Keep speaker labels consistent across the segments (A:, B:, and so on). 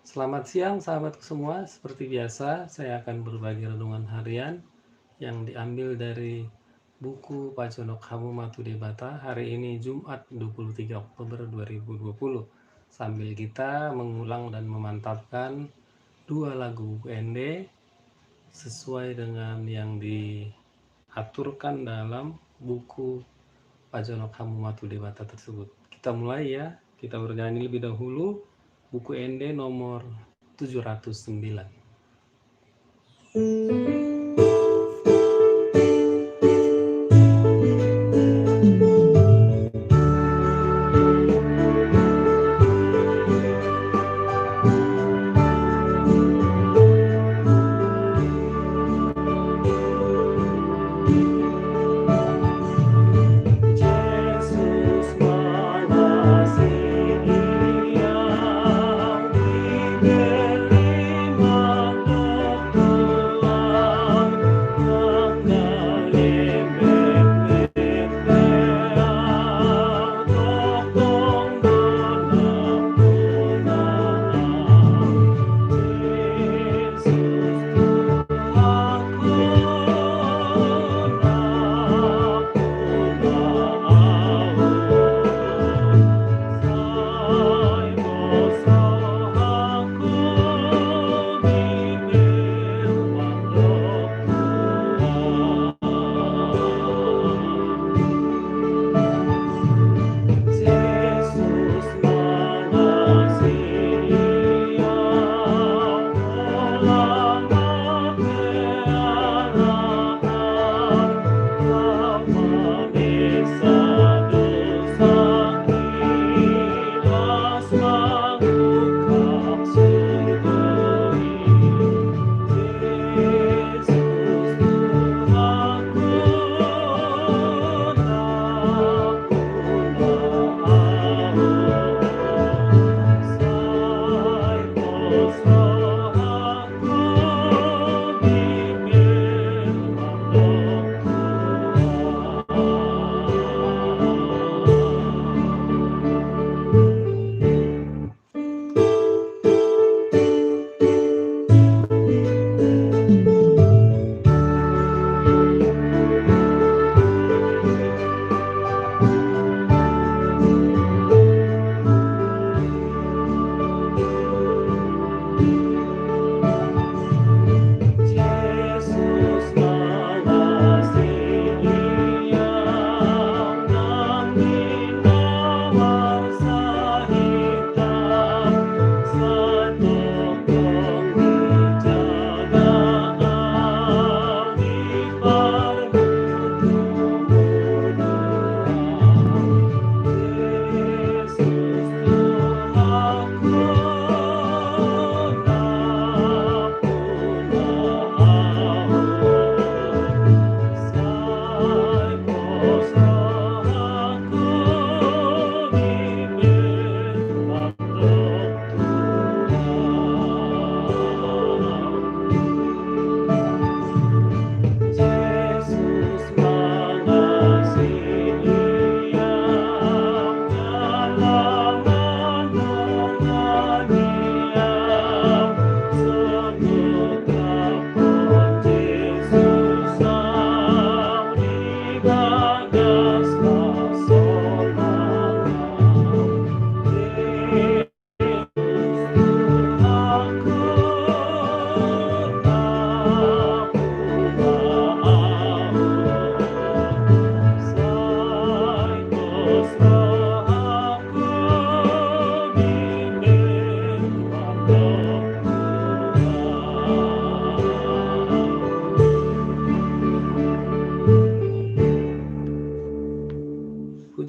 A: Selamat siang sahabatku semua, seperti biasa saya akan berbagi renungan harian yang diambil dari buku Paconok Hamu Matu Debata hari ini Jumat 23 Oktober 2020. Sambil kita mengulang dan memantapkan dua lagu buku ND sesuai dengan yang diaturkan dalam buku Paconok Hamu Matu Debata tersebut. Kita mulai ya, kita bernyanyi lebih dahulu buku ND nomor 709.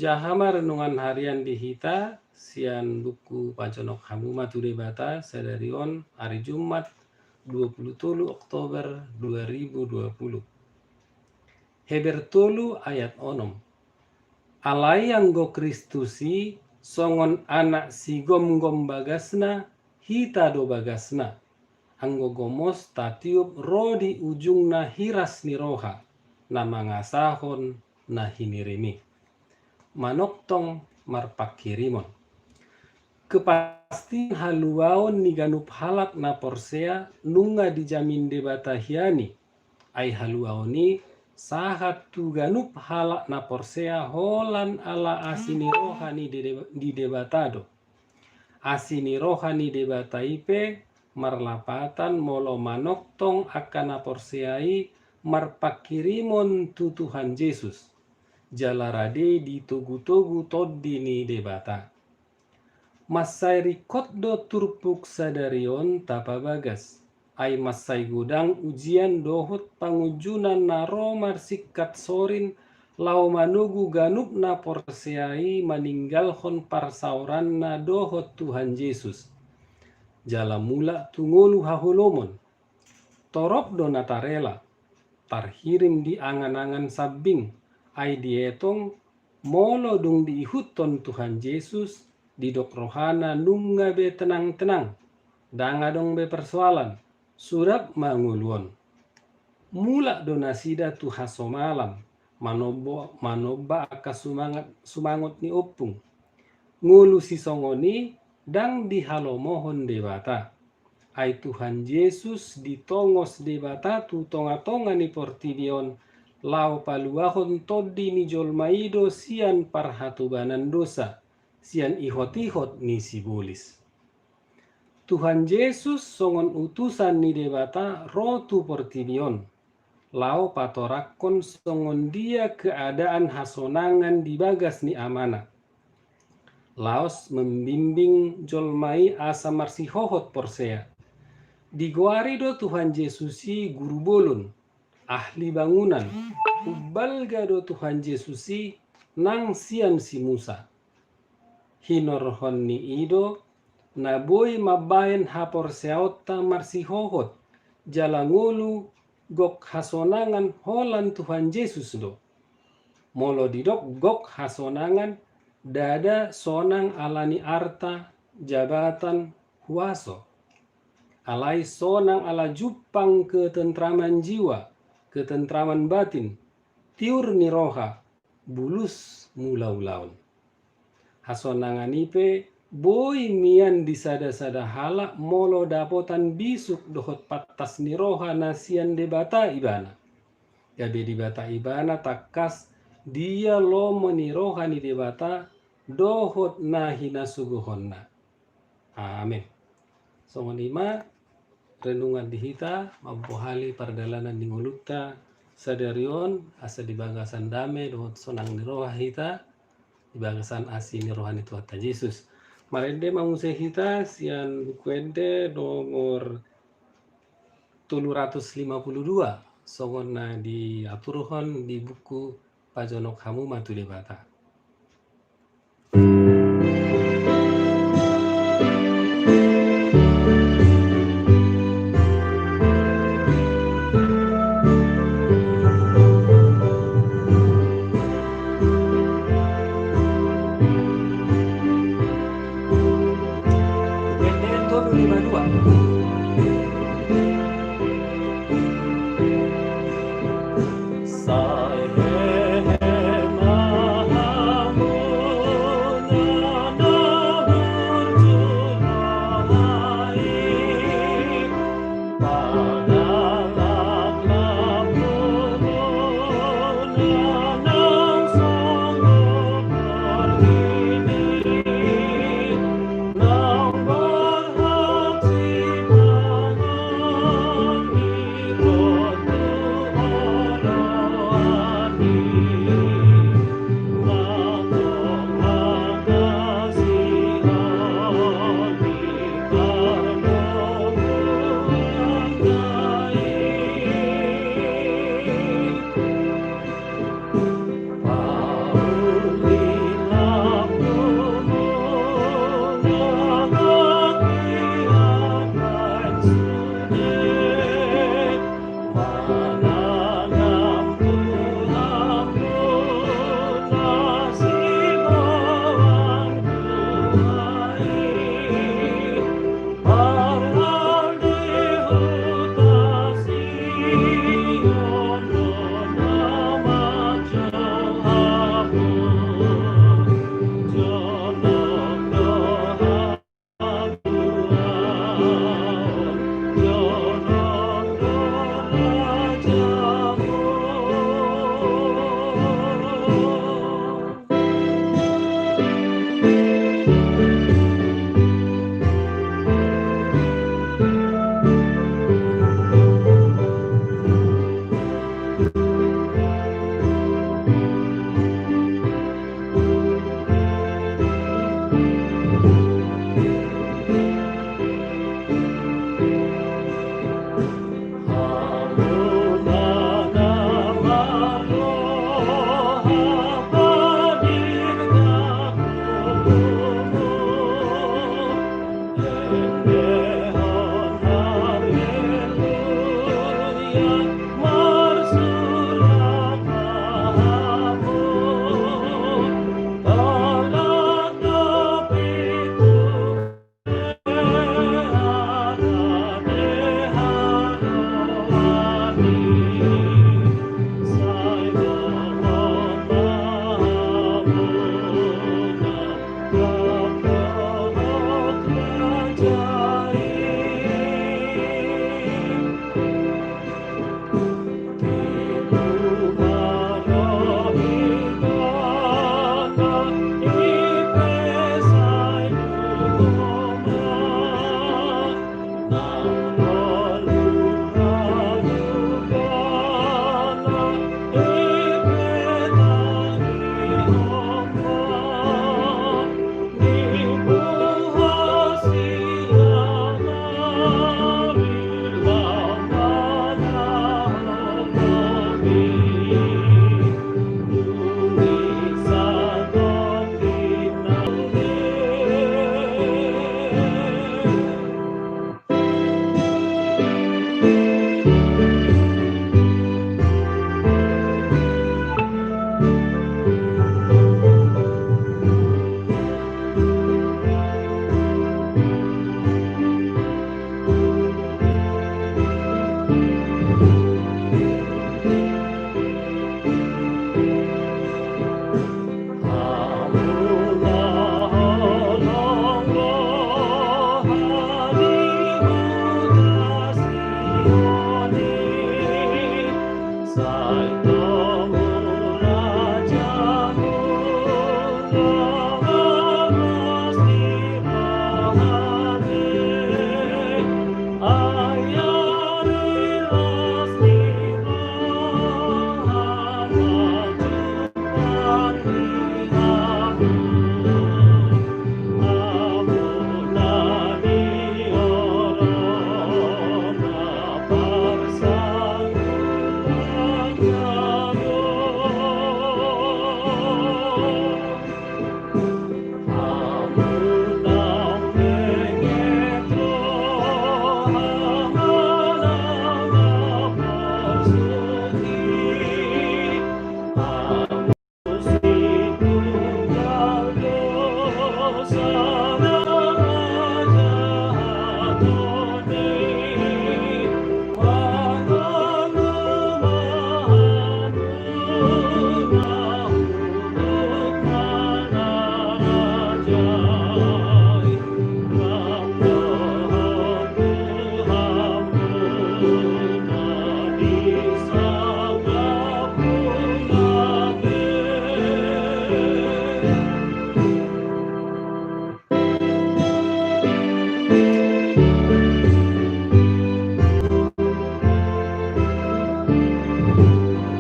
A: Pujahama renungan harian di Hita, sian buku Paconok Hamu Matu Debata, Sadarion, hari Jumat 23 Oktober 2020. Heber tolu ayat onom. Alai anggo Kristusi, songon anak si gom bagasna, hita do bagasna. Anggo gomos tatiup rodi ujungna hiras ni roha, na mangasahon na hinirimi. Manoktong marpakirimon. Kepada pasti haluaon ni ganup halak na porsea nunga dijamin debata hiani. Ai haluaoni sahat tu ganup halak na porsea holan ala asini rohani di debatado. Asini rohani debata ipe marlapatan molo manoktong akan porseai marpakirimon tu Tuhan Yesus. Jalarade di togu-togu toddi ni debata. Masai rikot do turpuk sadarion tapa bagas. Ai masai gudang ujian dohut pangujunan naro marsikat sorin lau manugu ganup na porseai meninggalhon parsauran na dohot Tuhan Yesus. Jala mula tungolu hahulomon. Torop do natarela. Tarhirim di angan-angan sabing. Ai dietong molo dung diihuton Tuhan Yesus. Didok rohana nunga be tenang-tenang. Danga dong be persoalan. Surat manguluon. Mula donasida tu haso malam. Manoba aka sumangot ni opung. Ngulu si songoni dang dihalomohon debata. Ai Tuhan Yesus ditongos debata tu tonga-tonga ni portidion. Lau paluahon toddi ni jolmaido sian parhatubanan dosa. Sian ihot-ihot ni sibulis. Tuhan Yesus songon utusan ni debata rotu portidion. Lau patorakon songon dia keadaan hasonangan di bagas ni amana. Laos membimbing jolmai asa marsihohot porsea. Digoari do Tuhan Yesusi guru bolon, ahli bangunan. Ubalga do Tuhan Yesusi nang sian si Musa. Hinorhon ni ido naboi mabayan haporseaota marsihohot. Jalangulu gok hasonangan holan Tuhan Yesus do. Molo didok gok hasonangan dada sonang alani arta jabatan huaso. Alai sonang ala jupang ketentraman jiwa, ketentraman batin, tiur ni roha, bulus mulaulaun. Hasonangan ipe boy mian disada-sada hala molo dapotan bisuk dohot patas ni roha nasian debata ibana. Gabe debata ibana takas dia lo meniroha ni debata dohot nahina suguhonna. Amin. Songon lima renungan dihita mampuhali pardalanan di ngulukta sadarion asa di bagasan dame dohot sonang ni roha hita di bagasan asi ni rohani Tuhan Yesus. Marende manguse hita sian bukuende nomor 352 songon na di aturuhon di buku Pajonok Hamu Matu Debata. Bukuende itu 52.